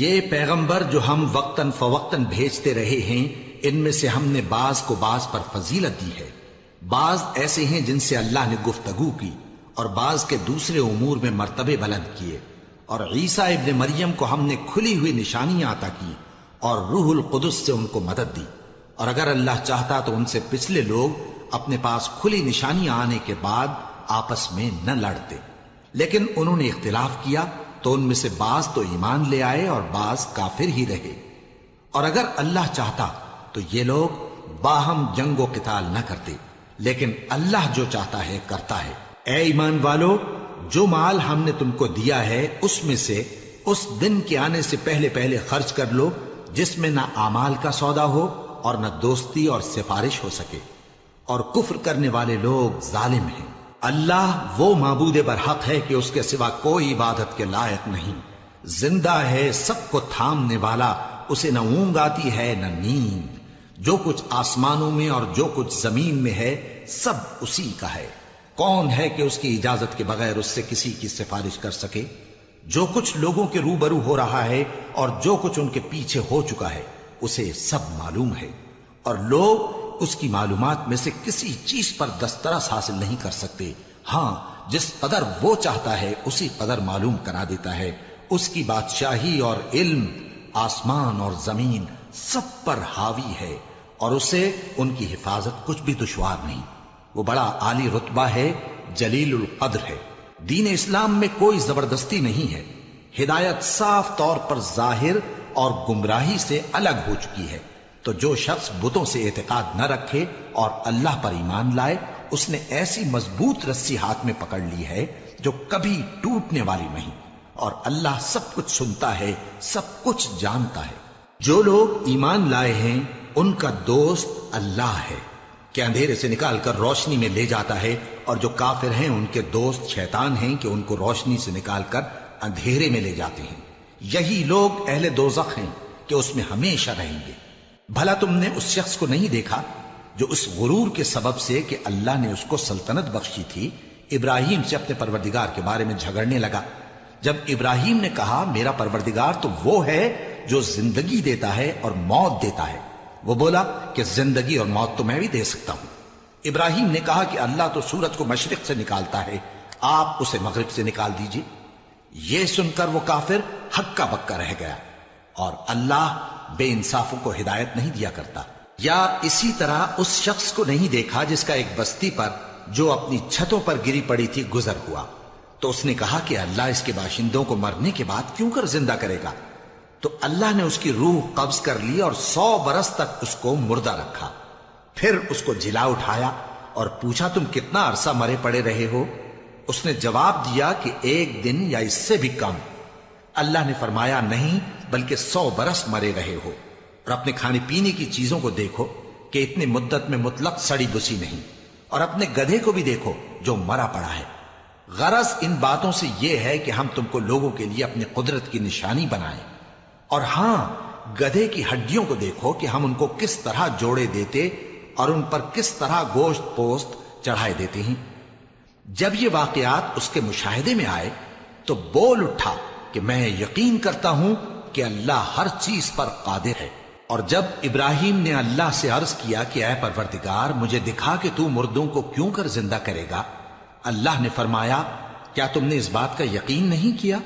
یہ پیغمبر جو ہم وقتاً فوقتاً بھیجتے رہے ہیں، ان میں سے ہم نے بعض کو بعض پر فضیلت دی ہے۔ بعض ایسے ہیں جن سے اللہ نے گفتگو کی، اور بعض کے دوسرے امور میں مرتبے بلند کیے۔ اور عیسیٰ ابن مریم کو ہم نے کھلی ہوئی نشانیاں عطا کی اور روح القدس سے ان کو مدد دی، اور اگر اللہ چاہتا تو ان سے پچھلے لوگ اپنے پاس کھلی نشانیاں آنے کے بعد آپس میں نہ لڑتے، لیکن انہوں نے اختلاف کیا تو ان میں سے بعض تو ایمان لے آئے اور بعض کافر ہی رہے۔ اور اگر اللہ چاہتا تو یہ لوگ باہم جنگ و قتال نہ کرتے، لیکن اللہ جو چاہتا ہے کرتا ہے۔ اے ایمان والو، جو مال ہم نے تم کو دیا ہے اس میں سے اس دن کے آنے سے پہلے پہلے خرچ کر لو جس میں نہ اعمال کا سودا ہو اور نہ دوستی اور سفارش ہو سکے، اور کفر کرنے والے لوگ ظالم ہیں۔ اللہ وہ معبود برحق ہے کہ اس کے سوا کوئی عبادت کے لائق نہیں، زندہ ہے، سب کو تھامنے والا، اسے نہ اونگ آتی ہے نہ نیند۔ جو کچھ آسمانوں میں اور جو کچھ زمین میں ہے سب اسی کا ہے۔ کون ہے کہ اس کی اجازت کے بغیر اس سے کسی کی سفارش کر سکے؟ جو کچھ لوگوں کے روبرو ہو رہا ہے اور جو کچھ ان کے پیچھے ہو چکا ہے اسے سب معلوم ہے، اور لوگ اس کی معلومات میں سے کسی چیز پر دسترس حاصل نہیں کر سکتے۔ ہاں، جس قدر وہ چاہتا ہے اسی قدر معلوم کرا دیتا ہے۔ اس کی بادشاہی اور علم آسمان اور زمین سب پر حاوی ہے، اور اسے ان کی حفاظت کچھ بھی دشوار نہیں۔ وہ بڑا عالی رتبہ ہے، جلیل القدر ہے۔ دین اسلام میں کوئی زبردستی نہیں ہے، ہدایت صاف طور پر ظاہر اور گمراہی سے الگ ہو چکی ہے۔ تو جو شخص بتوں سے اعتقاد نہ رکھے اور اللہ پر ایمان لائے، اس نے ایسی مضبوط رسی ہاتھ میں پکڑ لی ہے جو کبھی ٹوٹنے والی نہیں، اور اللہ سب کچھ سنتا ہے، سب کچھ جانتا ہے۔ جو لوگ ایمان لائے ہیں ان کا دوست اللہ ہے کہ اندھیرے سے نکال کر روشنی میں لے جاتا ہے، اور جو کافر ہیں ان کے دوست شیطان ہیں کہ ان کو روشنی سے نکال کر اندھیرے میں لے جاتے ہیں۔ یہی لوگ اہل دوزخ ہیں کہ اس میں ہمیشہ رہیں گے۔ بھلا تم نے اس شخص کو نہیں دیکھا جو اس غرور کے سبب سے کہ اللہ نے اس کو سلطنت بخشی تھی، ابراہیم سے اپنے پروردگار کے بارے میں جھگڑنے لگا؟ جب ابراہیم نے کہا میرا پروردگار تو وہ ہے جو زندگی دیتا ہے اور موت دیتا ہے، وہ بولا کہ زندگی اور موت تو میں بھی دے سکتا ہوں۔ ابراہیم نے کہا کہ اللہ تو سورج کو مشرق سے نکالتا ہے، آپ اسے مغرب سے نکال دیجئے۔ یہ سن کر وہ کافر ہکا بکا رہ گیا، اور اللہ بے انصافوں کو ہدایت نہیں دیا کرتا۔ یا اسی طرح اس شخص کو نہیں دیکھا جس کا ایک بستی پر جو اپنی چھتوں پر گری پڑی تھی گزر ہوا، تو اس نے کہا کہ اللہ اس کے باشندوں کو مرنے کے بعد کیوں کر زندہ کرے گا؟ تو اللہ نے اس کی روح قبض کر لی اور 100 برس تک اس کو مردہ رکھا۔ پھر اس کو جلا اٹھایا اور پوچھا تم کتنا عرصہ مرے پڑے رہے ہو؟ اس نے جواب دیا کہ 1 دن یا اس سے بھی کم۔ اللہ نے فرمایا نہیں بلکہ 100 برس مرے رہے ہو، اور اپنے کھانے پینے کی چیزوں کو دیکھو کہ اتنی مدت میں مطلق سڑی بسی نہیں، اور اپنے گدھے کو بھی دیکھو جو مرا پڑا ہے۔ غرض ان باتوں سے یہ ہے کہ ہم تم کو لوگوں کے لیے اپنی قدرت کی نشانی بنائیں۔ اور ہاں، گدھے کی ہڈیوں کو دیکھو کہ ہم ان کو کس طرح جوڑے دیتے اور ان پر کس طرح گوشت پوست چڑھائے دیتے ہیں۔ جب یہ واقعات اس کے مشاہدے میں آئے تو بول اٹھا کہ میں یقین کرتا ہوں کہ اللہ ہر چیز پر قادر ہے۔ اور جب ابراہیم نے اللہ سے عرض کیا کہ اے پروردگار مجھے دکھا کہ تو مردوں کو کیوں کر زندہ کرے گا، اللہ نے فرمایا کیا تم نے اس بات کا یقین نہیں کیا؟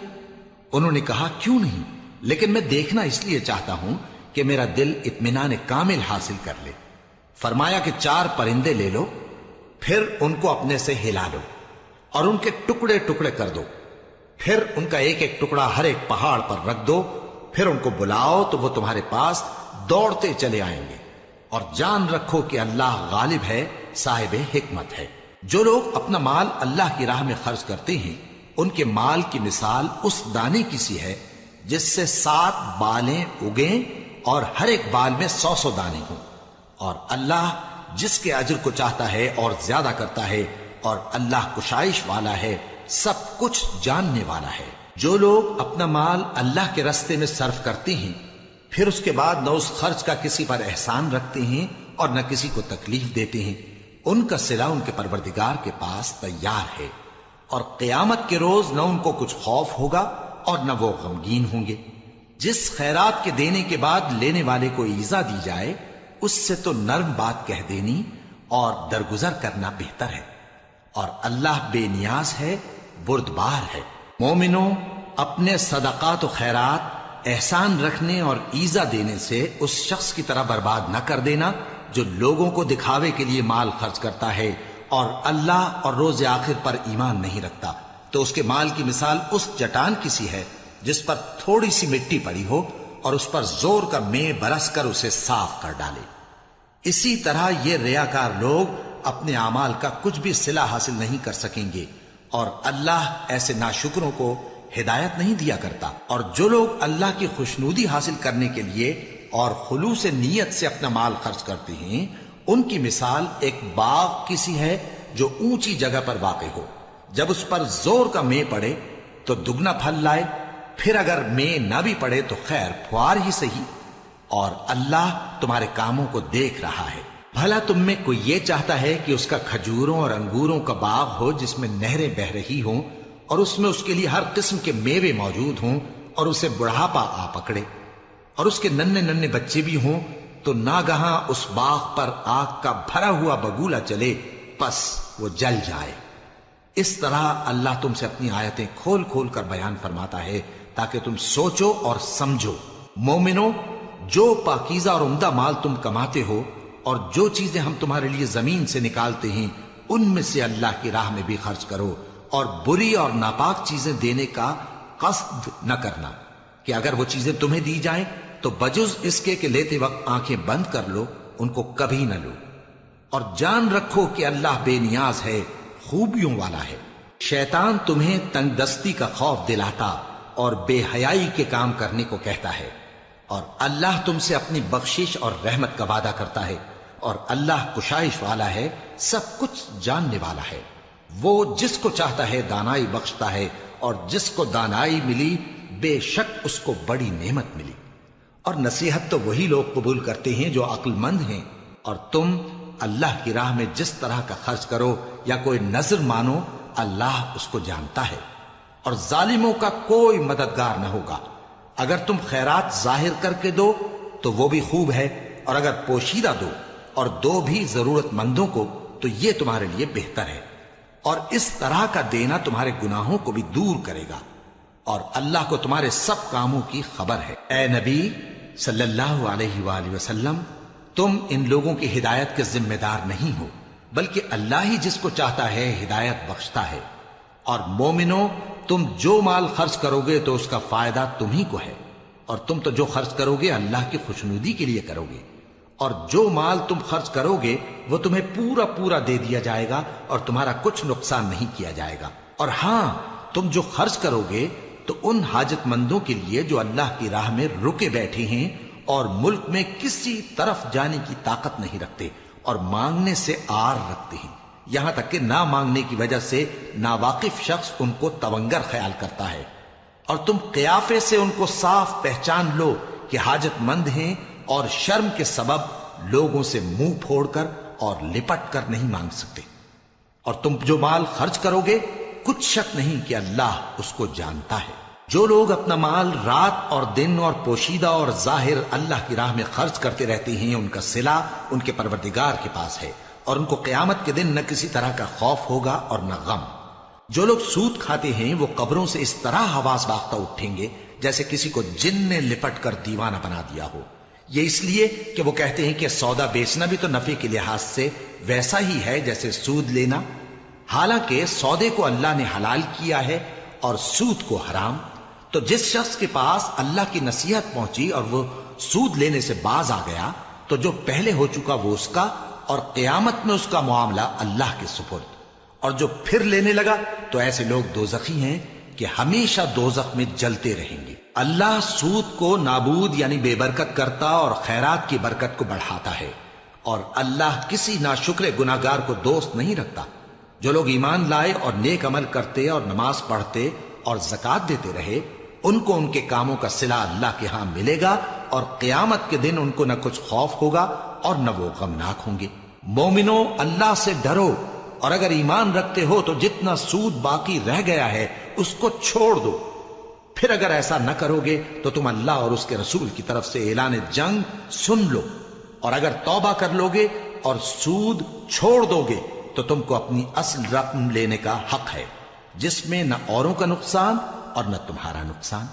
انہوں نے کہا کیوں نہیں، لیکن میں دیکھنا اس لیے چاہتا ہوں کہ میرا دل اطمینان کامل حاصل کر لے۔ فرمایا کہ 4 پرندے لے لو، پھر ان کو اپنے سے ہلا لو اور ان کے ٹکڑے ٹکڑے کر دو، پھر ان کا ایک ایک ٹکڑا ہر ایک پہاڑ پر رکھ دو، پھر ان کو بلاؤ تو وہ تمہارے پاس دوڑتے چلے آئیں گے، اور جان رکھو کہ اللہ غالب ہے، صاحب حکمت ہے۔ جو لوگ اپنا مال اللہ کی راہ میں خرچ کرتے ہیں ان کے مال کی مثال اس دانے کی سی ہے جس سے 7 بالیں اگیں اور ہر ایک بال میں 100 دانے ہوں، اور اللہ جس کے اجر کو چاہتا ہے اور زیادہ کرتا ہے، اور اللہ کشائش والا ہے، سب کچھ جاننے والا ہے۔ جو لوگ اپنا مال اللہ کے راستے میں صرف کرتے ہیں پھر اس کے بعد نہ اس خرچ کا کسی پر احسان رکھتے ہیں اور نہ کسی کو تکلیف دیتے ہیں، ان کا صلہ ان کے پروردگار کے پاس تیار ہے، اور قیامت کے روز نہ ان کو کچھ خوف ہوگا اور نہ وہ غمگین ہوں گے۔ جس خیرات کے دینے کے بعد لینے والے کو ایذا دی جائے اس سے تو نرم بات کہہ دینی اور درگزر کرنا بہتر ہے، اور اللہ بے نیاز ہے، بردبار ہے۔ مومنوں، اپنے صدقات و خیرات احسان رکھنے اور ایذا دینے سے اس شخص کی طرح برباد نہ کر دینا جو لوگوں کو دکھاوے کے لیے مال خرچ کرتا ہے اور اللہ اور روز آخر پر ایمان نہیں رکھتا، تو اس کے مال کی مثال اس چٹان کی سی ہے جس پر تھوڑی سی مٹی پڑی ہو اور اس پر زور کا مے برس کر اسے صاف کر ڈالے۔ اسی طرح یہ ریاکار لوگ اپنے اعمال کا کچھ بھی صلہ حاصل نہیں کر سکیں گے، اور اللہ ایسے ناشکروں کو ہدایت نہیں دیا کرتا۔ اور جو لوگ اللہ کی خوشنودی حاصل کرنے کے لیے اور خلوص نیت سے اپنا مال خرچ کرتے ہیں، ان کی مثال ایک باغ کی سی ہے جو اونچی جگہ پر واقع ہو، جب اس پر زور کا مے پڑے تو دگنا پھل لائے، پھر اگر مے نہ بھی پڑے تو خیر پھوار ہی صحیح، اور اللہ تمہارے کاموں کو دیکھ رہا ہے۔ بھلا تم میں کوئی یہ چاہتا ہے کہ اس کا کھجوروں اور انگوروں کا باغ ہو جس میں نہریں بہ رہی ہوں اور اس میں اس کے لیے ہر قسم کے میوے موجود ہوں، اور اسے بڑھاپا آ پکڑے اور اس کے ننھے ننھے بچے بھی ہوں، تو ناگہاں اس باغ پر آگ کا بھرا ہوا بگولا چلے، پس وہ جل جائے۔ اس طرح اللہ تم سے اپنی آیتیں کھول کھول کر بیان فرماتا ہے تاکہ تم سوچو اور سمجھو۔ مومنو، جو پاکیزہ اور عمدہ مال تم کماتے ہو اور جو چیزیں ہم تمہارے لیے زمین سے نکالتے ہیں ان میں سے اللہ کی راہ میں بھی خرچ کرو، اور بری اور ناپاک چیزیں دینے کا قصد نہ کرنا کہ اگر وہ چیزیں تمہیں دی جائیں تو بجز اس کے کہ لیتے وقت آنکھیں بند کر لو، ان کو کبھی نہ لو، اور جان رکھو کہ اللہ بے نیاز ہے، خوبیوں والا ہے۔ شیطان تمہیں تنگ دستی کا خوف دلاتا اور بے حیائی کے کام کرنے کو کہتا ہے، اور اللہ تم سے اپنی بخشش اور رحمت کا وعدہ کرتا ہے، اور اللہ کشائش والا ہے، سب کچھ جاننے والا ہے۔ وہ جس کو چاہتا ہے دانائی بخشتا ہے، اور جس کو دانائی ملی بے شک اس کو بڑی نعمت ملی۔ اور نصیحت تو وہی لوگ قبول کرتے ہیں جو عقل مند ہیں، اور تم اللہ کی راہ میں جس طرح کا خرچ کرو یا کوئی نذر مانو، اللہ اس کو جانتا ہے، اور ظالموں کا کوئی مددگار نہ ہوگا۔ اگر تم خیرات ظاہر کر کے دو تو وہ بھی خوب ہے، اور اگر پوشیدہ دو اور دو بھی ضرورت مندوں کو تو یہ تمہارے لیے بہتر ہے، اور اس طرح کا دینا تمہارے گناہوں کو بھی دور کرے گا، اور اللہ کو تمہارے سب کاموں کی خبر ہے۔ اے نبی صلی اللہ علیہ وآلہ وسلم، تم ان لوگوں کی ہدایت کے ذمہ دار نہیں ہو، بلکہ اللہ ہی جس کو چاہتا ہے ہدایت بخشتا ہے۔ اور مومنو، تم جو مال خرچ کرو گے تو اس کا فائدہ تمہیں کو ہے، اور تم تو جو خرچ کرو گے اللہ کی خوشنودی کے لیے کرو گے، اور جو مال تم خرچ کرو گے وہ تمہیں پورا پورا دے دیا جائے گا اور تمہارا کچھ نقصان نہیں کیا جائے گا۔ اور ہاں، تم جو خرچ کرو گے تو ان حاجت مندوں کے لیے جو اللہ کی راہ میں رکے بیٹھے ہیں اور ملک میں کسی طرف جانے کی طاقت نہیں رکھتے اور مانگنے سے آر رکھتے ہیں، یہاں تک کہ نہ مانگنے کی وجہ سے ناواقف شخص ان کو تونگر خیال کرتا ہے، اور تم قیافے سے ان کو صاف پہچان لو کہ حاجت مند ہیں، اور شرم کے سبب لوگوں سے منہ پھوڑ کر اور لپٹ کر نہیں مانگ سکتے۔ اور تم جو مال خرچ کرو گے کچھ شک نہیں کہ اللہ اس کو جانتا ہے۔ جو لوگ اپنا مال رات اور دن اور پوشیدہ اور ظاہر اللہ کی راہ میں خرچ کرتے رہتے ہیں، ان کا صلہ ان کے پروردگار کے پاس ہے، اور ان کو قیامت کے دن نہ کسی طرح کا خوف ہوگا اور نہ غم۔ جو لوگ سود کھاتے ہیں وہ قبروں سے اس طرح حواس باختہ اٹھیں گے جیسے کسی کو جن نے لپٹ کر دیوانہ بنا دیا ہو، یہ اس لیے کہ وہ کہتے ہیں کہ سودا بیچنا بھی تو نفع کے لحاظ سے ویسا ہی ہے جیسے سود لینا، حالانکہ سودے کو اللہ نے حلال کیا ہے اور سود کو حرام۔ تو جس شخص کے پاس اللہ کی نصیحت پہنچی اور وہ سود لینے سے باز آ گیا تو جو پہلے ہو چکا وہ اس کا، اور قیامت میں اس کا معاملہ اللہ کے سپرد۔ اور جو پھر لینے لگا تو ایسے لوگ دوزخی ہیں کہ ہمیشہ دوزخ میں جلتے رہیں گے۔ اللہ سود کو نابود یعنی بے برکت کرتا اور خیرات کی برکت کو بڑھاتا ہے، اور اللہ کسی ناشکر گناہگار کو دوست نہیں رکھتا۔ جو لوگ ایمان لائے اور نیک عمل کرتے اور نماز پڑھتے اور زکوٰۃ دیتے رہے، ان کو ان کے کاموں کا صلہ اللہ کے ہاں ملے گا، اور قیامت کے دن ان کو نہ کچھ خوف ہوگا اور نہ وہ غمناک ہوں گے۔ مومنو، اللہ سے ڈرو، اور اگر ایمان رکھتے ہو تو جتنا سود باقی رہ گیا ہے اس کو چھوڑ دو، پھر اگر ایسا نہ کرو گے تو تم اللہ اور اس کے رسول کی طرف سے اعلان جنگ سن لو، اور اگر توبہ کر لو گے اور سود چھوڑ دو گے تو تم کو اپنی اصل رقم لینے کا حق ہے، جس میں نہ اوروں کا نقصان اور نہ تمہارا نقصان۔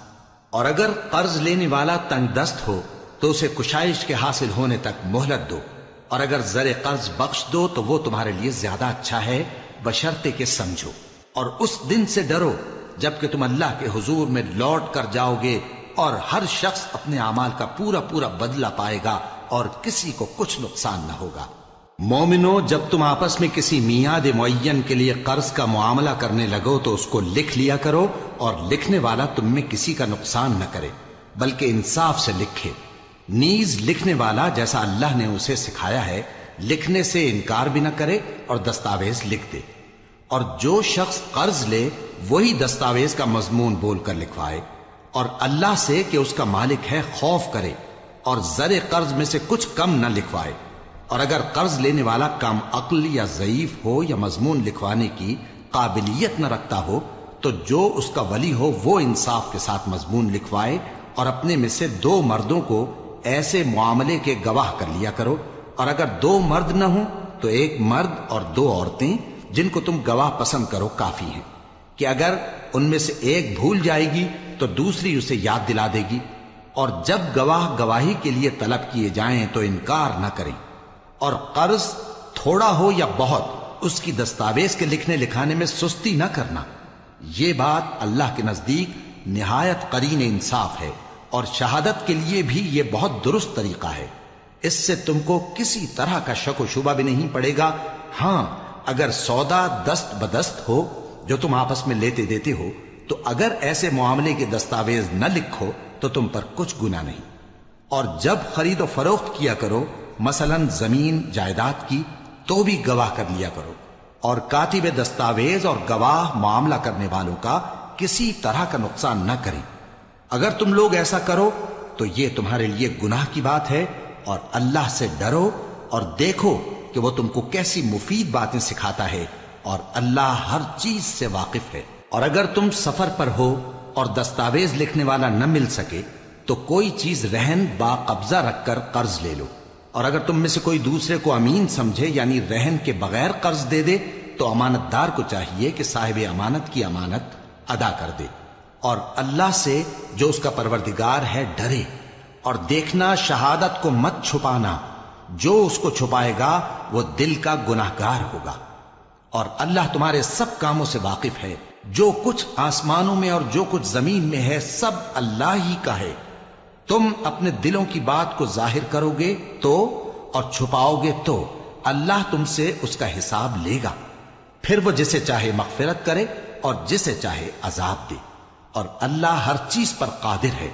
اور اگر قرض لینے والا تنگ دست ہو تو اسے کشائش کے حاصل ہونے تک مہلت دو، اور اگر زر قرض بخش دو تو وہ تمہارے لیے زیادہ اچھا ہے، بشرطے کہ سمجھو۔ اور اس دن سے ڈرو جبکہ تم اللہ کے حضور میں لوٹ کر جاؤ گے، اور ہر شخص اپنے اعمال کا پورا پورا بدلہ پائے گا اور کسی کو کچھ نقصان نہ ہوگا۔ مومنو، جب تم آپس میں کسی میعاد معین کے لیے قرض کا معاملہ کرنے لگو تو اس کو لکھ لیا کرو، اور لکھنے والا تم میں کسی کا نقصان نہ کرے بلکہ انصاف سے لکھے۔ نیز لکھنے والا جیسا اللہ نے اسے سکھایا ہے لکھنے سے انکار بھی نہ کرے اور دستاویز لکھ دے، اور جو شخص قرض لے وہی دستاویز کا مضمون بول کر لکھوائے، اور اللہ سے کہ اس کا مالک ہے خوف کرے، اور زر قرض میں سے کچھ کم نہ لکھوائے۔ اور اگر قرض لینے والا کم عقل یا ضعیف ہو یا مضمون لکھوانے کی قابلیت نہ رکھتا ہو تو جو اس کا ولی ہو وہ انصاف کے ساتھ مضمون لکھوائے، اور اپنے میں سے 2 مردوں کو ایسے معاملے کے گواہ کر لیا کرو، اور اگر 2 مرد نہ ہوں تو 1 مرد اور 2 عورتیں جن کو تم گواہ پسند کرو کافی ہیں، کہ اگر ان میں سے ایک بھول جائے گی تو دوسری اسے یاد دلا دے گی، اور جب گواہ گواہی کے لیے طلب کیے جائیں تو انکار نہ کریں۔ اور قرض تھوڑا ہو یا بہت اس کی دستاویز کے لکھنے لکھانے میں سستی نہ کرنا، یہ بات اللہ کے نزدیک نہایت قرین انصاف ہے، اور شہادت کے لیے بھی یہ بہت درست طریقہ ہے۔ اس سے تم کو کسی طرح کا شک و شبہ بھی نہیں پڑے گا۔ ہاں، اگر سودا دست بدست ہو جو تم آپس میں لیتے دیتے ہو تو اگر ایسے معاملے کے دستاویز نہ لکھو تو تم پر کچھ گناہ نہیں۔ اور جب خرید و فروخت کیا کرو، مثلا زمین جائیداد کی، تو بھی گواہ کر لیا کرو، اور کاتب دستاویز اور گواہ معاملہ کرنے والوں کا کسی طرح کا نقصان نہ کریں۔ اگر تم لوگ ایسا کرو تو یہ تمہارے لیے گناہ کی بات ہے، اور اللہ سے ڈرو اور دیکھو کہ وہ تم کو کیسی مفید باتیں سکھاتا ہے، اور اللہ ہر چیز سے واقف ہے۔ اور اگر تم سفر پر ہو اور دستاویز لکھنے والا نہ مل سکے تو کوئی چیز رہن با قبضہ رکھ کر قرض لے لو، اور اگر تم میں سے کوئی دوسرے کو امین سمجھے یعنی رہن کے بغیر قرض دے دے تو امانت دار کو چاہیے کہ صاحب امانت کی امانت ادا کر دے، اور اللہ سے جو اس کا پروردگار ہے ڈرے، اور دیکھنا شہادت کو مت چھپانا، جو اس کو چھپائے گا وہ دل کا گناہگار ہوگا۔ اور اللہ تمہارے سب کاموں سے واقف ہے، جو کچھ آسمانوں میں اور جو کچھ زمین میں ہے سب اللہ ہی کا ہے۔ تم اپنے دلوں کی بات کو ظاہر کرو گے تو اور چھپاؤ گے تو اللہ تم سے اس کا حساب لے گا، پھر وہ جسے چاہے مغفرت کرے اور جسے چاہے عذاب دے، اور اللہ ہر چیز پر قادر ہے۔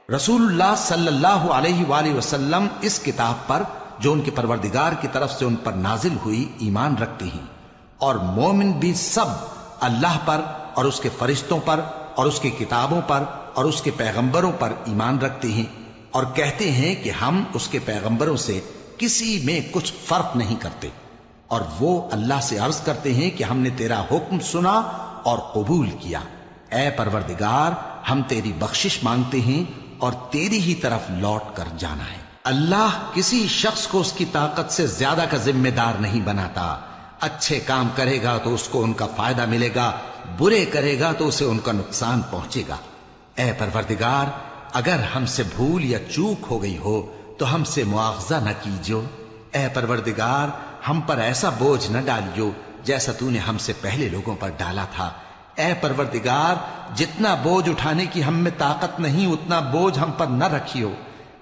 رسول اللہ صلی اللہ علیہ وآلہ وسلم اس کتاب پر جو ان کے پروردگار کی طرف سے ان پر نازل ہوئی ایمان رکھتے ہیں، اور مومن بھی سب اللہ پر اور اس کے فرشتوں پر اور اس کی کتابوں پر اور اس کے پیغمبروں پر ایمان رکھتے ہیں، اور کہتے ہیں کہ ہم اس کے پیغمبروں سے کسی میں کچھ فرق نہیں کرتے، اور وہ اللہ سے عرض کرتے ہیں کہ ہم نے تیرا حکم سنا اور قبول کیا۔ اے پروردگار، ہم تیری بخشش مانگتے ہیں اور تیری ہی طرف لوٹ کر جانا ہے۔ اللہ کسی شخص کو اس کی طاقت سے زیادہ کا ذمہ دار نہیں بناتا۔ اچھے کام کرے گا تو اس کو ان کا فائدہ ملے گا، برے کرے گا تو اسے ان کا نقصان پہنچے گا۔ اے پروردگار، اگر ہم سے بھول یا چوک ہو گئی ہو تو ہم سے مواخذہ نہ کیجو۔ اے پروردگار، ہم پر ایسا بوجھ نہ ڈالیو جیسا تو نے ہم سے پہلے لوگوں پر ڈالا تھا۔ اے پروردگار، جتنا بوجھ اٹھانے کی ہم میں طاقت نہیں اتنا بوجھ ہم پر نہ رکھیو،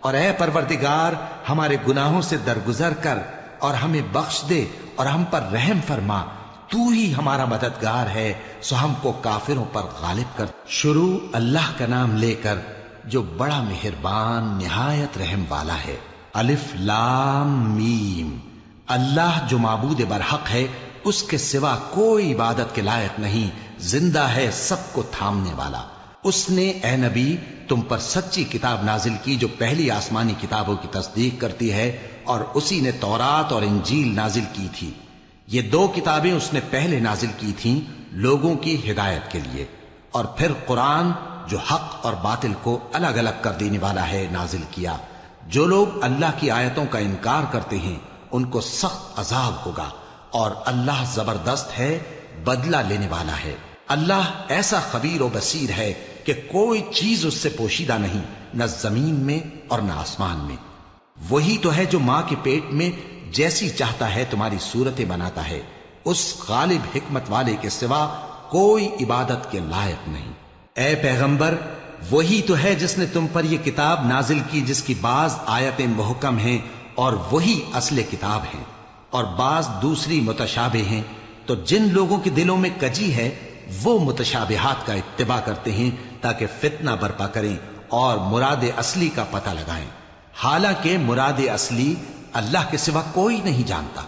اور اے پروردگار ہمارے گناہوں سے درگزر کر اور ہمیں بخش دے اور ہم پر رحم فرما، تو ہی ہمارا مددگار ہے، سو ہم کو کافروں پر غالب کر۔ شروع اللہ کا نام لے کر جو بڑا مہربان نہایت رحم والا ہے۔ الف لام میم۔ اللہ جو معبود برحق ہے، اس کے سوا کوئی عبادت کے لائق نہیں، زندہ ہے سب کو تھامنے والا۔ اس نے اے نبی تم پر سچی کتاب نازل کی جو پہلی آسمانی کتابوں کی تصدیق کرتی ہے، اور اسی نے تورات اور انجیل نازل کی تھی۔ یہ 2 کتابیں اس نے پہلے نازل کی تھیں لوگوں کی ہدایت کے لیے، اور پھر قرآن جو حق اور باطل کو الگ الگ کر دینے والا ہے نازل کیا۔ جو لوگ اللہ کی آیتوں کا انکار کرتے ہیں ان کو سخت عذاب ہوگا، اور اللہ زبردست ہے، بدلہ لینے والا ہے۔ اللہ ایسا خبیر و بصیر ہے کہ کوئی چیز اس سے پوشیدہ نہیں، نہ زمین میں اور نہ آسمان میں۔ وہی تو ہے جو ماں کے پیٹ میں جیسی چاہتا ہے تمہاری صورتیں بناتا ہے، اس غالب حکمت والے کے سوا کوئی عبادت کے لائق نہیں۔ اے پیغمبر، وہی تو ہے جس نے تم پر یہ کتاب نازل کی جس کی بعض آیتیں محکم ہیں اور وہی اصل کتاب ہیں، اور بعض دوسری متشابہ ہیں۔ تو جن لوگوں کے دلوں میں کجی ہے وہ متشابہات کا اتباع کرتے ہیں تاکہ فتنہ برپا کریں اور مراد اصلی کا پتہ لگائیں، حالانکہ مراد اصلی اللہ کے سوا کوئی نہیں جانتا۔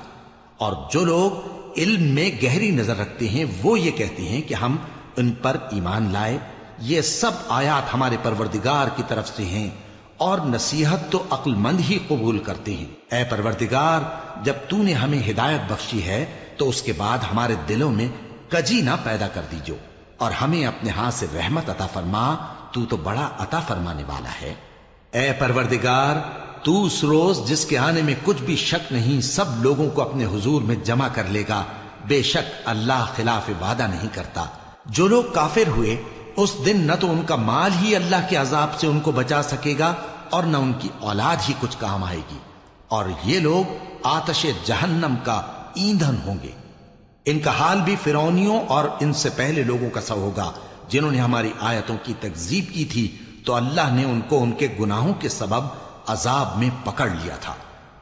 اور جو لوگ علم میں گہری نظر رکھتے ہیں وہ یہ کہتے ہیں کہ ہم ان پر ایمان لائے، یہ سب آیات ہمارے پروردگار کی طرف سے ہیں، اور نصیحت تو عقل مند ہی قبول کرتے ہیں۔ اے پروردگار، جب تو نے ہمیں ہدایت بخشی ہے تو اس کے بعد ہمارے دلوں میں کجی نہ پیدا کر دیجو، اور ہمیں اپنے ہاتھ سے رحمت عطا فرما، تو بڑا عطا فرمانے والا ہے۔ اے پروردگار، تو اس روز جس کے آنے میں کچھ بھی شک نہیں سب لوگوں کو اپنے حضور میں جمع کر لے گا، بے شک اللہ خلاف وعدہ نہیں کرتا۔ جو لوگ کافر ہوئے اس دن نہ تو ان کا مال ہی اللہ کے عذاب سے ان کو بچا سکے گا اور نہ ان کی اولاد ہی کچھ کام آئے گی، اور یہ لوگ آتش جہنم کا ایندھن ہوں گے۔ ان کا حال بھی فرعونیوں اور ان سے پہلے لوگوں کا سا ہوگا جنہوں نے ہماری آیتوں کی تکذیب کی تھی، تو اللہ نے ان کو ان کے گناہوں کے سبب عذاب میں پکڑ لیا تھا،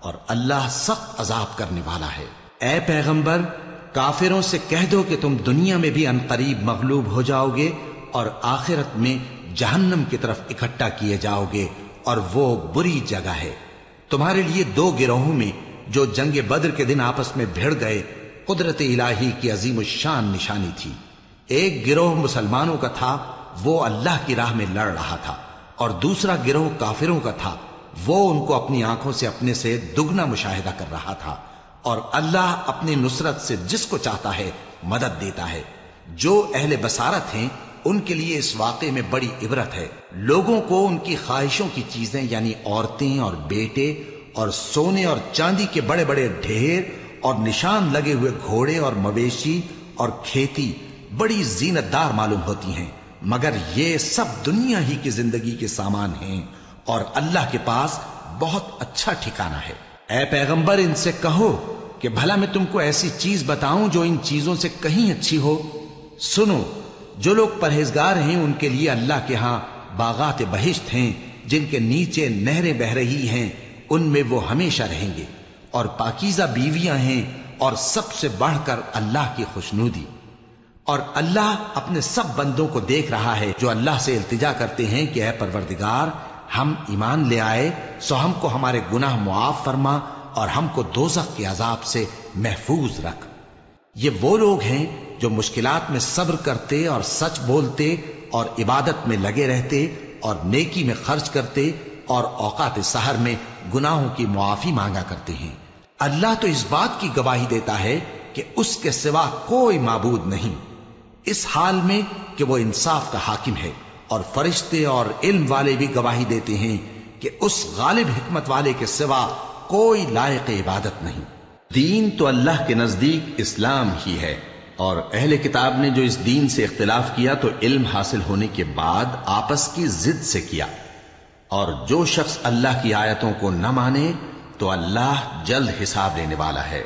اور اللہ سخت عذاب کرنے والا ہے۔ اے پیغمبر، کافروں سے کہہ دو کہ تم دنیا میں بھی عنقریب مغلوب ہو جاؤ گے اور آخرت میں جہنم کی طرف اکٹھا کیے جاؤ گے، اور وہ بری جگہ ہے۔ تمہارے لیے دو گروہوں میں جو جنگ بدر کے دن آپس میں بھڑ گئے قدرت الہی کی عظیم الشان نشانی تھی۔ ایک گروہ مسلمانوں کا تھا، وہ اللہ کی راہ میں لڑ رہا تھا، اور دوسرا گروہ کافروں کا تھا، وہ ان کو اپنی آنکھوں سے اپنے سے دگنا مشاہدہ کر رہا تھا۔ اور اللہ اپنی نصرت سے جس کو چاہتا ہے مدد دیتا ہے۔ جو اہل بصارت ہیں ان کے لیے اس واقعے میں بڑی عبرت ہے۔ لوگوں کو ان کی خواہشوں کی چیزیں یعنی عورتیں اور بیٹے اور سونے اور چاندی کے بڑے بڑے ڈھیر اور نشان لگے ہوئے گھوڑے اور مویشی اور کھیتی بڑی زینت دار معلوم ہوتی ہیں، مگر یہ سب دنیا ہی کی زندگی کے سامان ہیں، اور اللہ کے پاس بہت اچھا ٹھکانہ ہے۔ اے پیغمبر، ان سے کہو کہ بھلا میں تم کو ایسی چیز بتاؤں جو ان چیزوں سے کہیں اچھی ہو؟ سنو، جو لوگ پرہیزگار ہیں ان کے لیے اللہ کے ہاں باغات بہشت ہیں جن کے نیچے نہریں بہ رہی ہیں، ان میں وہ ہمیشہ رہیں گے، اور پاکیزہ بیویاں ہیں، اور سب سے بڑھ کر اللہ کی خوشنودی۔ اور اللہ اپنے سب بندوں کو دیکھ رہا ہے جو اللہ سے التجا کرتے ہیں کہ اے پروردگار، ہم ایمان لے آئے سو ہم کو ہمارے گناہ معاف فرما اور ہم کو دوزخ کے عذاب سے محفوظ رکھ۔ یہ وہ لوگ ہیں جو مشکلات میں صبر کرتے اور سچ بولتے اور عبادت میں لگے رہتے اور نیکی میں خرچ کرتے اور اوقات سحر میں گناہوں کی معافی مانگا کرتے ہیں۔ اللہ تو اس بات کی گواہی دیتا ہے کہ اس کے سوا کوئی معبود نہیں، اس حال میں کہ وہ انصاف کا حاکم ہے، اور فرشتے اور علم والے بھی گواہی دیتے ہیں کہ اس غالب حکمت والے کے سوا کوئی لائق عبادت نہیں۔ دین تو اللہ کے نزدیک اسلام ہی ہے، اور اہل کتاب نے جو اس دین سے اختلاف کیا تو علم حاصل ہونے کے بعد آپس کی ضد سے کیا، اور جو شخص اللہ کی آیتوں کو نہ مانے تو اللہ جلد حساب لینے والا ہے۔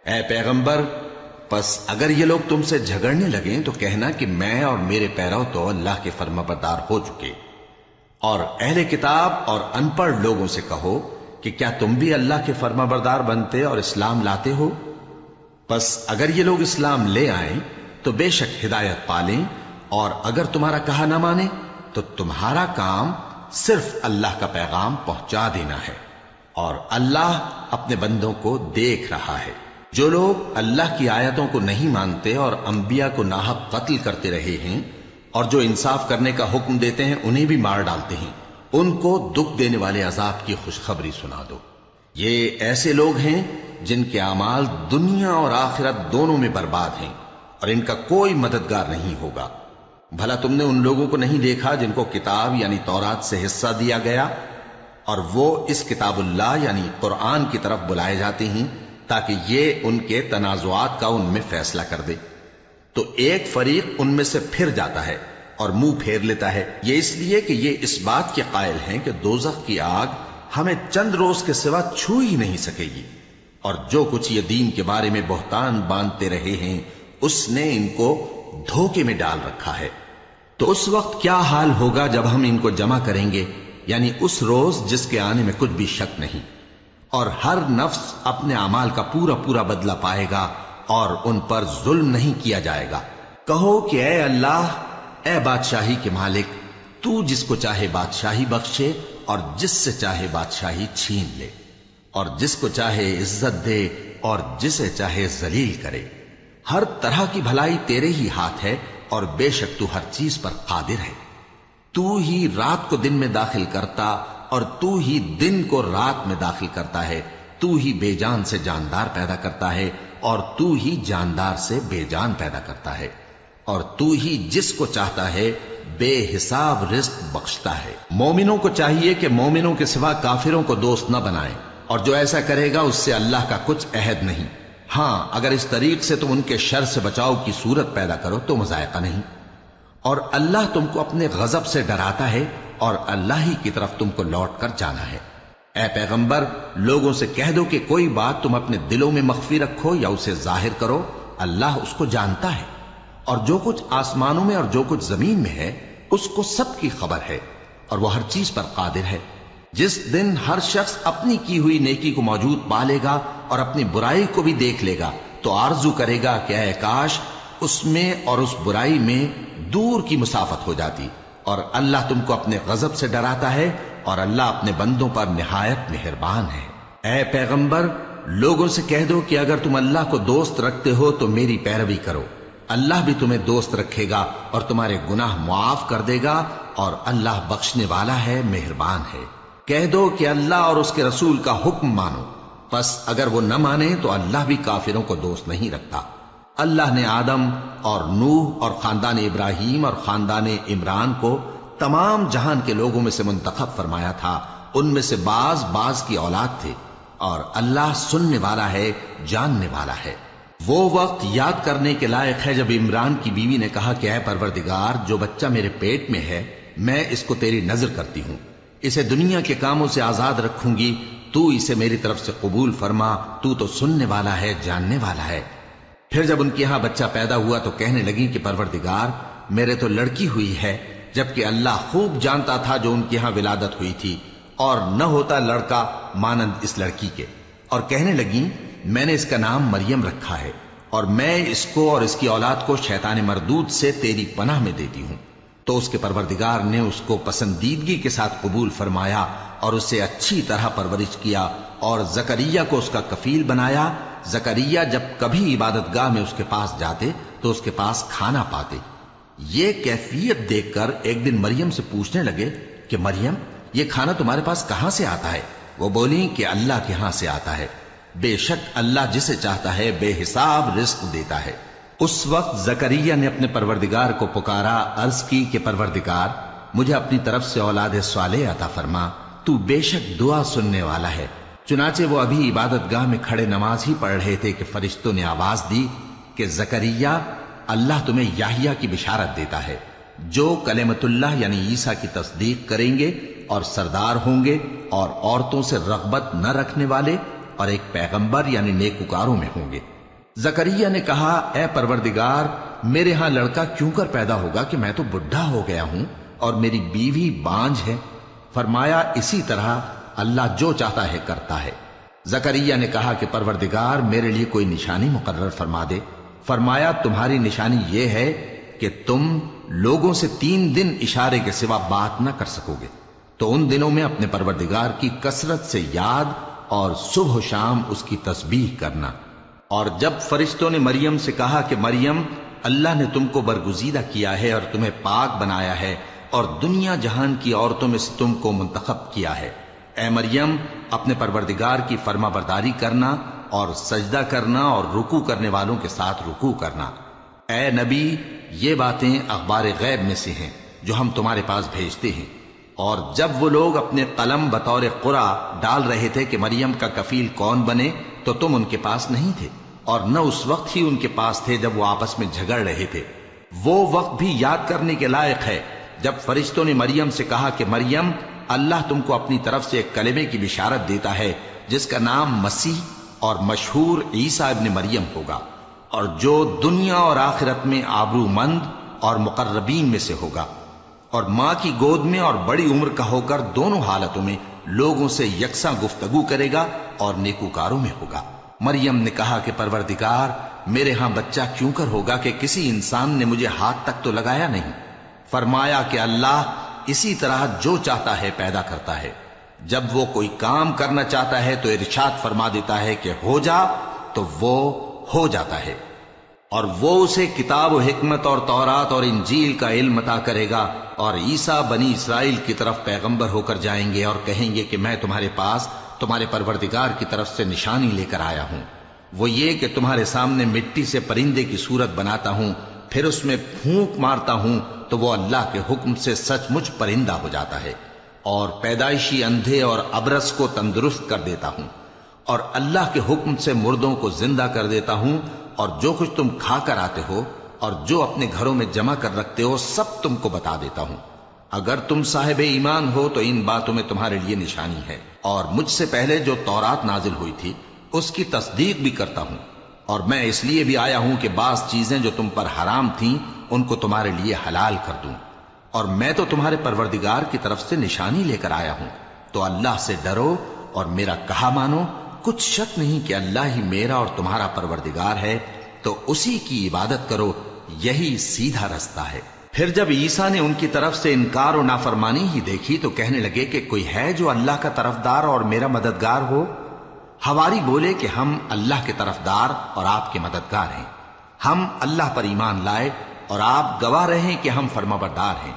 اے پیغمبر، پس اگر یہ لوگ تم سے جھگڑنے لگیں تو کہنا کہ میں اور میرے پیرو تو اللہ کے فرما بردار ہو چکے، اور اہل کتاب اور ان پڑھ لوگوں سے کہو کہ کیا تم بھی اللہ کے فرما بردار بنتے اور اسلام لاتے ہو؟ پس اگر یہ لوگ اسلام لے آئیں تو بے شک ہدایت پالیں، اور اگر تمہارا کہا نہ مانے تو تمہارا کام صرف اللہ کا پیغام پہنچا دینا ہے، اور اللہ اپنے بندوں کو دیکھ رہا ہے۔ جو لوگ اللہ کی آیتوں کو نہیں مانتے اور انبیاء کو ناحق قتل کرتے رہے ہیں، اور جو انصاف کرنے کا حکم دیتے ہیں انہیں بھی مار ڈالتے ہیں، ان کو دکھ دینے والے عذاب کی خوشخبری سنا دو۔ یہ ایسے لوگ ہیں جن کے اعمال دنیا اور آخرت دونوں میں برباد ہیں، اور ان کا کوئی مددگار نہیں ہوگا۔ بھلا تم نے ان لوگوں کو نہیں دیکھا جن کو کتاب یعنی تورات سے حصہ دیا گیا اور وہ اس کتاب اللہ یعنی قرآن کی طرف بلائے جاتے ہیں تاکہ یہ ان کے تنازعات کا ان میں فیصلہ کر دے؟ تو ایک فریق ان میں سے پھر جاتا ہے اور منہ پھیر لیتا ہے، یہ اس لیے کہ یہ اس بات کے قائل ہیں کہ دوزخ کی آگ ہمیں چند روز کے سوا چھو ہی نہیں سکے گی، اور جو کچھ یہ دین کے بارے میں بہتان باندھتے رہے ہیں اس نے ان کو دھوکے میں ڈال رکھا ہے۔ تو اس وقت کیا حال ہوگا جب ہم ان کو جمع کریں گے، یعنی اس روز جس کے آنے میں کچھ بھی شک نہیں، اور ہر نفس اپنے اعمال کا پورا پورا بدلہ پائے گا اور ان پر ظلم نہیں کیا جائے گا۔ کہو کہ اے اللہ، اے بادشاہی کے مالک، تو جس کو چاہے بادشاہی بخشے اور جس سے چاہے بادشاہی چھین لے، اور جس کو چاہے عزت دے اور جسے چاہے ذلیل کرے۔ ہر طرح کی بھلائی تیرے ہی ہاتھ ہے اور بے شک تو ہر چیز پر قادر ہے۔ تو ہی رات کو دن میں داخل کرتا اور تو ہی دن کو رات میں داخل کرتا ہے، تو ہی بے جان سے جاندار پیدا کرتا ہے اور تو ہی جاندار سے بے جان پیدا کرتا ہے، اور تو ہی جس کو چاہتا ہے بے حساب رزق بخشتا ہے۔ مومنوں کو چاہیے کہ مومنوں کے سوا کافروں کو دوست نہ بنائیں، اور جو ایسا کرے گا اس سے اللہ کا کچھ عہد نہیں۔ ہاں، اگر اس طریق سے تم ان کے شر سے بچاؤ کی صورت پیدا کرو تو مذائقہ نہیں، اور اللہ تم کو اپنے غضب سے ڈراتا ہے اور اللہ ہی کی طرف تم کو لوٹ کر جانا ہے۔ اے پیغمبر، لوگوں سے کہہ دو کہ کوئی بات تم اپنے دلوں میں مخفی رکھو یا اسے ظاہر کرو، اللہ اس کو جانتا ہے، اور جو کچھ آسمانوں میں اور جو کچھ زمین میں ہے اس کو سب کی خبر ہے، اور وہ ہر چیز پر قادر ہے۔ جس دن ہر شخص اپنی کی ہوئی نیکی کو موجود پا لے گا اور اپنی برائی کو بھی دیکھ لے گا تو آرزو کرے گا کہ اے کاش اس میں اور اس برائی میں دور کی مسافت ہو جاتی، اور اللہ تم کو اپنے غضب سے ڈراتا ہے اور اللہ اپنے بندوں پر نہایت مہربان ہے۔ اے پیغمبر، لوگوں سے کہہ دو کہ اگر تم اللہ کو دوست رکھتے ہو تو میری پیروی کرو، اللہ بھی تمہیں دوست رکھے گا اور تمہارے گناہ معاف کر دے گا، اور اللہ بخشنے والا ہے، مہربان ہے۔ کہہ دو کہ اللہ اور اس کے رسول کا حکم مانو، پس اگر وہ نہ مانے تو اللہ بھی کافروں کو دوست نہیں رکھتا۔ اللہ نے آدم اور نوح اور خاندان ابراہیم اور خاندان عمران کو تمام جہان کے لوگوں میں سے منتخب فرمایا تھا، ان میں سے بعض بعض کی اولاد تھے، اور اللہ سننے والا ہے، جاننے والا ہے۔ وہ وقت یاد کرنے کے لائق ہے جب عمران کی بیوی نے کہا کہ اے پروردگار، جو بچہ میرے پیٹ میں ہے میں اس کو تیری نذر کرتی ہوں، اسے دنیا کے کاموں سے آزاد رکھوں گی، تو اسے میری طرف سے قبول فرما، تو سننے والا ہے، جاننے والا ہے۔ پھر جب ان کے ہاں بچہ پیدا ہوا تو کہنے لگی کہ پروردگار، میرے تو لڑکی ہوئی ہے، جبکہ اللہ خوب جانتا تھا جو ان کے ہاں ولادت ہوئی تھی، اور نہ ہوتا لڑکا مانند اس لڑکی کے۔ اور کہنے لگی میں نے اس کا نام مریم رکھا ہے، اور میں اس کو اور اس کی اولاد کو شیطان مردود سے تیری پناہ میں دیتی ہوں۔ تو اس کے پروردگار نے اس کو پسندیدگی کے ساتھ قبول فرمایا اور اسے اچھی طرح پرورش کیا، اور زکریا کو اس کا کفیل بنایا۔ زکریا جب کبھی عبادت گاہ میں اس کے پاس جاتے تو اس کے پاس کھانا پاتے۔ یہ کیفیت دیکھ کر ایک دن مریم سے پوچھنے لگے کہ مریم، یہ کھانا تمہارے پاس کہاں سے آتا ہے؟ وہ بولی کہ اللہ کے ہاں سے آتا ہے، بے شک اللہ جسے چاہتا ہے بے حساب رزق دیتا ہے۔ اس وقت زکریا نے اپنے پروردگار کو پکارا، عرض کی کہ پروردگار، مجھے اپنی طرف سے اولاد صالح عطا فرما، تو بے شک دعا سننے والا ہے۔ چنانچہ وہ ابھی عبادت گاہ میں کھڑے نماز ہی پڑھ رہے تھے کہ فرشتوں نے آواز دی کہ زکریا، اللہ تمہیں یحییٰ کی بشارت دیتا ہے، جو کلمۃ اللہ یعنی عیسیٰ کی تصدیق کریں گے اور سردار ہوں گے اور عورتوں سے رغبت نہ رکھنے والے اور ایک پیغمبر یعنی نیکوکاروں میں ہوں گے۔ زکریا نے کہا، اے پروردگار، میرے ہاں لڑکا کیوں کر پیدا ہوگا کہ میں تو بڈھا ہو گیا ہوں اور میری بیوی بانجھ ہے؟ فرمایا اسی طرح اللہ جو چاہتا ہے کرتا ہے۔ زکریا نے کہا کہ پروردگار، میرے لیے کوئی نشانی مقرر فرما دے۔ فرمایا تمہاری نشانی یہ ہے کہ تم لوگوں سے 3 دن اشارے کے سوا بات نہ کر سکو گے، تو ان دنوں میں اپنے پروردگار کی کثرت سے یاد اور صبح و شام اس کی تسبیح کرنا۔ اور جب فرشتوں نے مریم سے کہا کہ مریم، اللہ نے تم کو برگزیدہ کیا ہے اور تمہیں پاک بنایا ہے اور دنیا جہان کی عورتوں میں سے تم کو منتخب کیا ہے، اے مریم اپنے پروردگار کی فرما برداری کرنا اور سجدہ کرنا اور رکوع کرنے والوں کے ساتھ رکوع کرنا۔ اے نبی، یہ باتیں اخبار غیب میں سے ہیں جو ہم تمہارے پاس بھیجتے ہیں۔ اور جب وہ لوگ اپنے قلم بطور قرعہ ڈال رہے تھے کہ مریم کا کفیل کون بنے، تو تم ان کے پاس نہیں تھے، اور نہ اس وقت ہی ان کے پاس تھے جب وہ آپس میں جھگڑ رہے تھے۔ وہ وقت بھی یاد کرنے کے لائق ہے جب فرشتوں نے مریم سے کہا کہ مریم، اللہ تم کو اپنی طرف سے ایک کلمے کی بشارت دیتا ہے جس کا نام مسیح اور مشہور عیسیٰ ابن مریم ہوگا، اور جو دنیا اور آخرت میں آبرو مند اور مقربین میں سے ہوگا، اور ماں کی گود میں اور بڑی عمر کا ہو کر دونوں حالتوں میں لوگوں سے یکساں گفتگو کرے گا اور نیکوکاروں میں ہوگا۔ مریم نے کہا کہ پروردگار، میرے ہاں بچہ کیوں کر ہوگا کہ کسی انسان نے مجھے ہاتھ تک تو لگایا نہیں۔ فرمایا کہ اللہ اسی طرح جو چاہتا ہے پیدا کرتا ہے، جب وہ کوئی کام کرنا چاہتا ہے تو ارشاد فرما دیتا ہے کہ ہو جا، تو وہ ہو جاتا ہے۔ اور وہ اسے کتاب و حکمت اور تورات اور انجیل کا علم عطا کرے گا، اور عیسیٰ بنی اسرائیل کی طرف پیغمبر ہو کر جائیں گے اور کہیں گے کہ میں تمہارے پاس تمہارے پروردگار کی طرف سے نشانی لے کر آیا ہوں، وہ یہ کہ تمہارے سامنے مٹی سے پرندے کی صورت بناتا ہوں، پھر اس میں پھونک مارتا ہوں تو وہ اللہ کے حکم سے سچ مچ پرندہ ہو جاتا ہے، اور پیدائشی اندھے اور ابرص کو تندرست کر دیتا ہوں، اور اللہ کے حکم سے مردوں کو زندہ کر دیتا ہوں، اور جو کچھ تم کھا کر آتے ہو اور جو اپنے گھروں میں جمع کر رکھتے ہو سب تم کو بتا دیتا ہوں۔ اگر تم صاحب ایمان ہو تو ان باتوں میں تمہارے لیے نشانی ہے، اور مجھ سے پہلے جو تورات نازل ہوئی تھی اس کی تصدیق بھی کرتا ہوں، اور میں اس لیے بھی آیا ہوں کہ بعض چیزیں جو تم پر حرام تھیں ان کو تمہارے لیے حلال کر دوں، اور میں تو تمہارے پروردگار کی طرف سے نشانی لے کر آیا ہوں۔ تو اللہ سے ڈرو اور میرا کہا مانو، کچھ شک نہیں کہ اللہ ہی میرا اور تمہارا پروردگار ہے، تو اسی کی عبادت کرو، یہی سیدھا رستہ ہے۔ پھر جب عیسیٰ نے ان کی طرف سے انکار و نافرمانی ہی دیکھی تو کہنے لگے کہ کوئی ہے جو اللہ کا طرفدار اور میرا مددگار ہو؟ حواری بولے کہ ہم اللہ کے طرفدار اور آپ کے مددگار ہیں، ہم اللہ پر ایمان لائے اور آپ گواہ رہیں کہ ہم فرمانبردار ہیں۔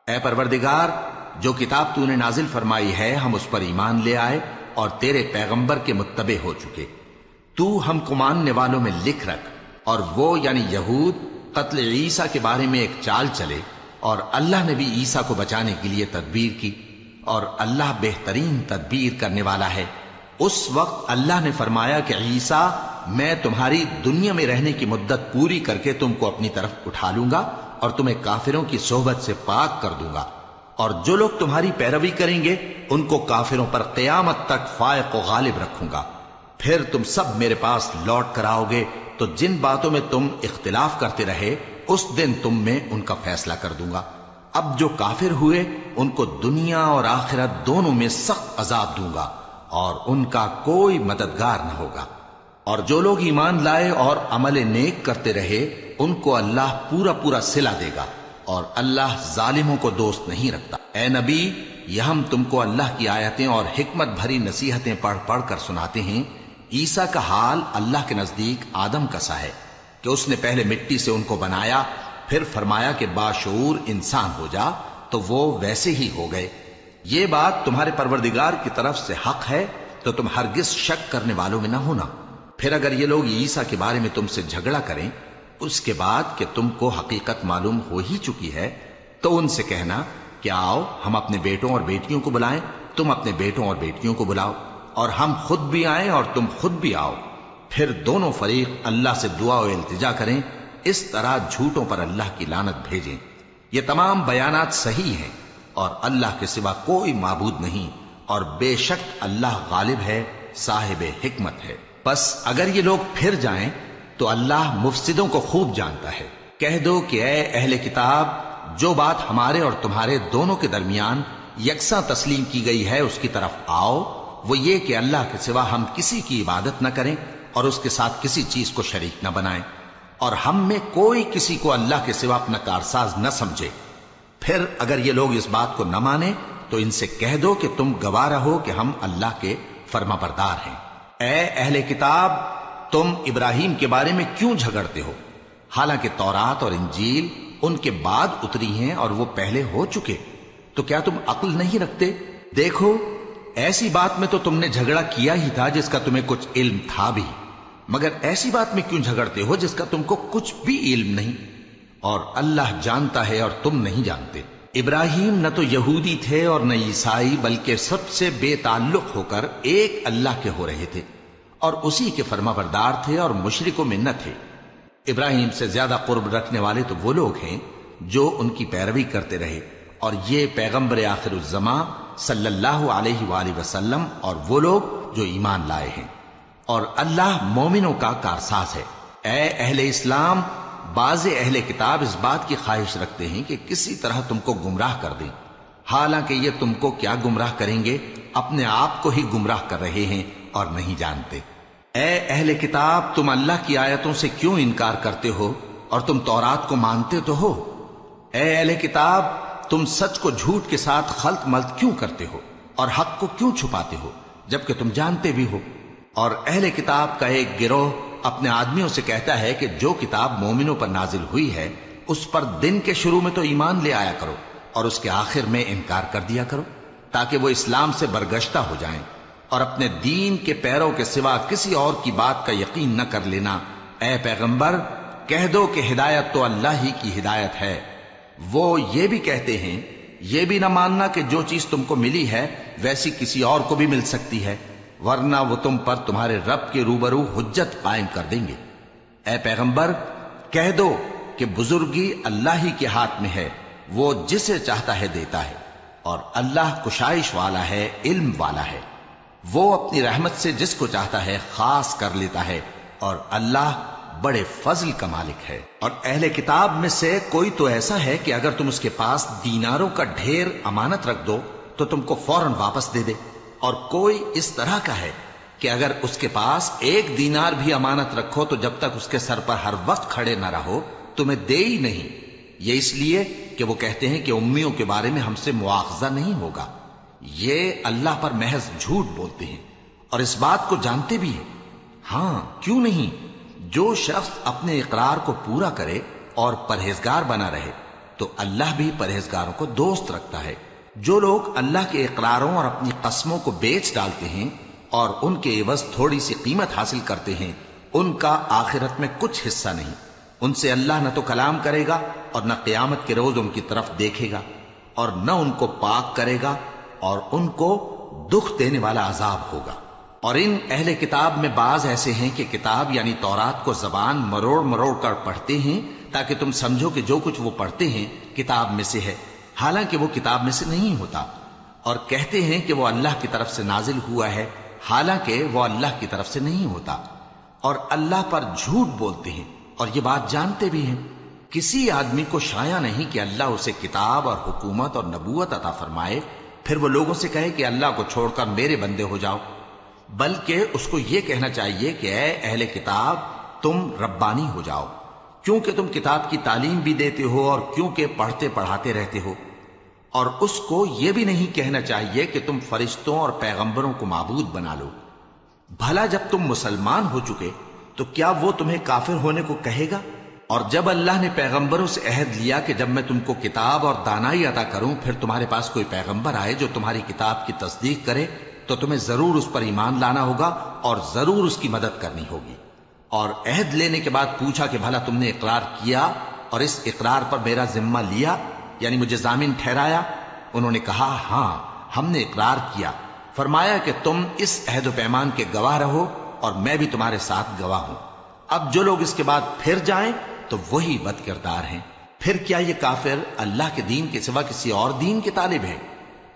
اے پروردگار، جو کتاب تو نے نازل فرمائی ہے ہم اس پر ایمان لے آئے اور تیرے پیغمبر کے متبع ہو چکے، تو ہم کو ماننے والوں میں لکھ رکھ۔ اور وہ یعنی یہود قتل عیسیٰ کے بارے میں ایک چال چلے، اور اللہ نے بھی عیسیٰ کو بچانے کے لیے تدبیر کی، اور اللہ بہترین تدبیر کرنے والا ہے۔ اس وقت اللہ نے فرمایا کہ عیسیٰ، میں تمہاری دنیا میں رہنے کی مدت پوری کر کے تم کو اپنی طرف اٹھا لوں گا اور تمہیں کافروں کی صحبت سے پاک کر دوں گا، اور جو لوگ تمہاری پیروی کریں گے ان کو کافروں پر قیامت تک فائق و غالب رکھوں گا۔ پھر تم سب میرے پاس لوٹ کر آؤ گے تو جن باتوں میں تم اختلاف کرتے رہے اس دن تم میں ان کا فیصلہ کر دوں گا۔ اب جو کافر ہوئے ان کو دنیا اور آخرت دونوں میں سخت عذاب دوں گا، اور ان کا کوئی مددگار نہ ہوگا۔ اور جو لوگ ایمان لائے اور عمل نیک کرتے رہے ان کو اللہ پورا پورا صلہ دے گا، اور اللہ ظالموں کو دوست نہیں رکھتا۔ اے نبی، یہ ہم تم کو اللہ کی آیتیں اور حکمت بھری نصیحتیں پڑھ پڑھ کر سناتے ہیں۔ عیسیٰ کا حال اللہ کے نزدیک آدم کا سا ہے کہ اس نے پہلے مٹی سے ان کو بنایا، پھر فرمایا کہ باشعور انسان ہو جا، تو وہ ویسے ہی ہو گئے۔ یہ بات تمہارے پروردگار کی طرف سے حق ہے، تو تم ہرگز شک کرنے والوں میں نہ ہونا۔ پھر اگر یہ لوگ عیسیٰ کے بارے میں تم سے جھگڑا کریں اس کے بعد کہ تم کو حقیقت معلوم ہو ہی چکی ہے، تو ان سے کہنا کہ آؤ ہم اپنے بیٹوں اور بیٹیوں کو بلائیں، تم اپنے بیٹوں اور بیٹیوں کو بلاؤ، اور ہم خود بھی آئیں اور تم خود بھی آؤ، پھر دونوں فریق اللہ سے دعا و التجا کریں، اس طرح جھوٹوں پر اللہ کی لعنت بھیجیں۔ یہ تمام بیانات صحیح ہیں، اور اللہ کے سوا کوئی معبود نہیں، اور بے شک اللہ غالب ہے، صاحب حکمت ہے۔ بس اگر یہ لوگ پھر جائیں تو اللہ مفسدوں کو خوب جانتا ہے۔ کہہ دو کہ اے اہل کتاب، جو بات ہمارے اور تمہارے دونوں کے درمیان یکساں تسلیم کی گئی ہے اس کی طرف آؤ، وہ یہ کہ اللہ کے سوا ہم کسی کی عبادت نہ کریں اور اس کے ساتھ کسی چیز کو شریک نہ بنائیں، اور ہم میں کوئی کسی کو اللہ کے سوا اپنا کارساز نہ سمجھے۔ پھر اگر یہ لوگ اس بات کو نہ مانیں تو ان سے کہہ دو کہ تم گواہ رہو کہ ہم اللہ کے فرما بردار ہیں۔ اے اہل کتاب، تم ابراہیم کے بارے میں کیوں جھگڑتے ہو؟ حالانکہ تورات اور انجیل ان کے بعد اتری ہیں اور وہ پہلے ہو چکے، تو کیا تم عقل نہیں رکھتے؟ دیکھو، ایسی بات میں تو تم نے جھگڑا کیا ہی تھا جس کا تمہیں کچھ علم تھا بھی، مگر ایسی بات میں کیوں جھگڑتے ہو جس کا تم کو کچھ بھی علم نہیں؟ اور اللہ جانتا ہے اور تم نہیں جانتے۔ ابراہیم نہ تو یہودی تھے اور نہ عیسائی، بلکہ سب سے بے تعلق ہو کر ایک اللہ کے ہو رہے تھے اور اسی کے فرما بردار تھے اور مشرکوں میں نہ تھے۔ ابراہیم سے زیادہ قرب رکھنے والے تو وہ لوگ ہیں جو ان کی پیروی کرتے رہے، اور یہ پیغمبر آخر الزماں صلی اللہ علیہ وآلہ وسلم اور وہ لوگ جو ایمان لائے ہیں، اور اللہ مومنوں کا کارساز ہے۔ اے اہل اسلام، بعض اہل کتاب اس بات کی خواہش رکھتے ہیں کہ کسی طرح تم کو گمراہ کر دیں، حالانکہ یہ تم کو کیا گمراہ کریں گے، اپنے آپ کو ہی گمراہ کر رہے ہیں اور نہیں جانتے۔ اے اہل کتاب، تم اللہ کی آیتوں سے کیوں انکار کرتے ہو اور تم تورات کو مانتے تو ہو؟ اے اہل کتاب، تم سچ کو جھوٹ کے ساتھ خلط ملط کیوں کرتے ہو اور حق کو کیوں چھپاتے ہو جبکہ تم جانتے بھی ہو؟ اور اہل کتاب کا ایک گروہ اپنے آدمیوں سے کہتا ہے کہ جو کتاب مومنوں پر نازل ہوئی ہے اس پر دن کے شروع میں تو ایمان لے آیا کرو اور اس کے آخر میں انکار کر دیا کرو، تاکہ وہ اسلام سے برگشتہ ہو جائیں، اور اپنے دین کے پیروں کے سوا کسی اور کی بات کا یقین نہ کر لینا۔ اے پیغمبر، کہہ دو کہ ہدایت تو اللہ ہی کی ہدایت ہے۔ وہ یہ بھی کہتے ہیں، یہ بھی نہ ماننا کہ جو چیز تم کو ملی ہے ویسی کسی اور کو بھی مل سکتی ہے، ورنہ وہ تم پر تمہارے رب کے روبرو حجت قائم کر دیں گے۔ اے پیغمبر، کہہ دو کہ بزرگی اللہ ہی کے ہاتھ میں ہے، وہ جسے چاہتا ہے دیتا ہے، اور اللہ کشائش والا ہے، علم والا ہے۔ وہ اپنی رحمت سے جس کو چاہتا ہے خاص کر لیتا ہے، اور اللہ بڑے فضل کا مالک ہے۔ اور اہل کتاب میں سے کوئی تو ایسا ہے کہ اگر تم اس کے پاس دیناروں کا ڈھیر امانت رکھ دو تو تم کو فوراً واپس دے دے، اور کوئی اس طرح کا ہے کہ اگر اس کے پاس ایک دینار بھی امانت رکھو تو جب تک اس کے سر پر ہر وقت کھڑے نہ رہو تمہیں دے ہی نہیں۔ یہ اس لیے کہ وہ کہتے ہیں کہ امیوں کے بارے میں ہم سے مواخذہ نہیں ہوگا۔ یہ اللہ پر محض جھوٹ بولتے ہیں اور اس بات کو جانتے بھی ہیں۔ ہاں، کیوں نہیں؟ جو شخص اپنے اقرار کو پورا کرے اور پرہیزگار بنا رہے تو اللہ بھی پرہیزگاروں کو دوست رکھتا ہے۔ جو لوگ اللہ کے اقراروں اور اپنی قسموں کو بیچ ڈالتے ہیں اور ان کے عوض تھوڑی سی قیمت حاصل کرتے ہیں، ان کا آخرت میں کچھ حصہ نہیں۔ ان سے اللہ نہ تو کلام کرے گا اور نہ قیامت کے روز ان کی طرف دیکھے گا، اور نہ ان کو پاک کرے گا، اور ان کو دکھ دینے والا عذاب ہوگا۔ اور ان اہل کتاب میں بعض ایسے ہیں کہ کتاب یعنی تورات کو زبان مروڑ مروڑ کر پڑھتے ہیں تاکہ تم سمجھو کہ جو کچھ وہ پڑھتے ہیں کتاب میں سے ہے، حالانکہ وہ کتاب میں سے نہیں ہوتا، اور کہتے ہیں کہ وہ اللہ کی طرف سے نازل ہوا ہے، حالانکہ وہ اللہ کی طرف سے نہیں ہوتا، اور اللہ پر جھوٹ بولتے ہیں اور یہ بات جانتے بھی ہیں۔ کسی آدمی کو شایع نہیں کہ اللہ اسے کتاب اور حکومت اور نبوت عطا فرمائے، پھر وہ لوگوں سے کہے کہ اللہ کو چھوڑ کر میرے بندے ہو جاؤ، بلکہ اس کو یہ کہنا چاہیے کہ اے اہل کتاب، تم ربانی ہو جاؤ، کیونکہ تم کتاب کی تعلیم بھی دیتے ہو اور کیونکہ پڑھتے پڑھاتے رہتے ہو۔ اور اس کو یہ بھی نہیں کہنا چاہیے کہ تم فرشتوں اور پیغمبروں کو معبود بنا لو۔ بھلا جب تم مسلمان ہو چکے تو کیا وہ تمہیں کافر ہونے کو کہے گا؟ اور جب اللہ نے پیغمبروں سے عہد لیا کہ جب میں تم کو کتاب اور دانائی عطا کروں پھر تمہارے پاس کوئی پیغمبر آئے جو تمہاری کتاب کی تصدیق کرے تو تمہیں ضرور اس پر ایمان لانا ہوگا اور ضرور اس کی مدد کرنی ہوگی۔ اور عہد لینے کے بعد پوچھا کہ بھلا تم نے اقرار کیا اور اس اقرار پر میرا ذمہ لیا، یعنی مجھے ضامن ٹھہرایا؟ انہوں نے کہا ہاں، ہم نے اقرار کیا۔ فرمایا کہ تم اس عہد و پیمان کے گواہ رہو اور میں بھی تمہارے ساتھ گواہ ہوں۔ اب جو لوگ اس کے بعد پھر جائیں تو وہی بد کردار ہیں۔ پھر کیا یہ کافر اللہ کے دین کے سوا کسی اور دین کے طالب ہیں؟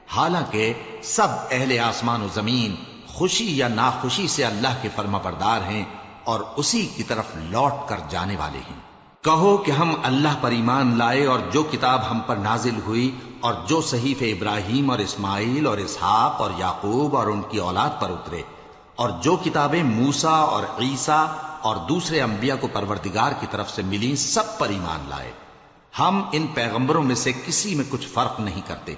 حالانکہ سب اہل آسمان و زمین خوشی یا ناخوشی سے اللہ کے فرما بردار ہیں اور اسی کی طرف لوٹ کر جانے والے ہیں۔ کہو کہ ہم اللہ پر ایمان لائے اور جو کتاب ہم پر نازل ہوئی اور جو صحیفے ابراہیم اور اسماعیل اور اسحاق اور یعقوب اور ان کی اولاد پر اترے، اور جو کتابیں موسیٰ اور عیسیٰ اور دوسرے انبیاء کو پروردگار کی طرف سے ملیں، سب پر ایمان لائے۔ ہم ان پیغمبروں میں سے کسی میں کچھ فرق نہیں کرتے،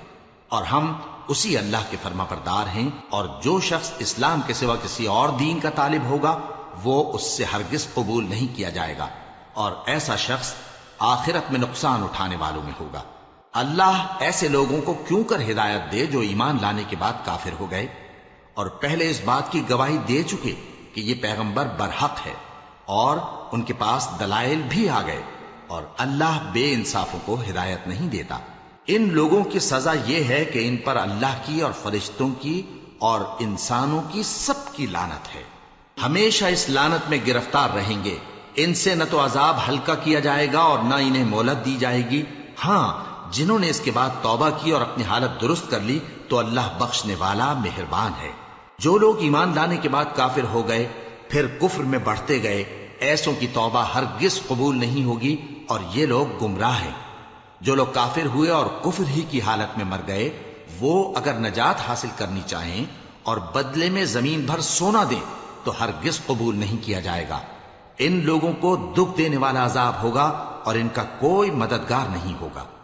اور ہم اسی اللہ کے فرما بردار ہیں، اور جو شخص اسلام کے سوا کسی اور دین کا طالب ہوگا وہ اس سے ہرگز قبول نہیں کیا جائے گا، اور ایسا شخص آخرت میں نقصان اٹھانے والوں میں ہوگا۔ اللہ ایسے لوگوں کو کیوں کر ہدایت دے جو ایمان لانے کے بعد کافر ہو گئے اور پہلے اس بات کی گواہی دے چکے کہ یہ پیغمبر برحق ہے اور ان کے پاس دلائل بھی آ گئے، اور اللہ بے انصافوں کو ہدایت نہیں دیتا۔ ان لوگوں کی سزا یہ ہے کہ ان پر اللہ کی اور فرشتوں کی اور انسانوں کی سب کی لعنت ہے، ہمیشہ اس لعنت میں گرفتار رہیں گے۔ ان سے نہ تو عذاب ہلکا کیا جائے گا اور نہ انہیں مہلت دی جائے گی۔ ہاں، جنہوں نے اس کے بعد توبہ کی اور اپنی حالت درست کر لی تو اللہ بخشنے والا مہربان ہے۔ جو لوگ ایمان لانے کے بعد کافر ہو گئے پھر کفر میں بڑھتے گئے، ایسوں کی توبہ ہرگز قبول نہیں ہوگی اور یہ لوگ گمراہ ہیں۔ جو لوگ کافر ہوئے اور کفر ہی کی حالت میں مر گئے، وہ اگر نجات حاصل کرنی چاہیں اور بدلے میں زمین بھر سونا دیں تو ہرگز قبول نہیں کیا جائے گا۔ ان لوگوں کو دکھ دینے والا عذاب ہوگا اور ان کا کوئی مددگار نہیں ہوگا۔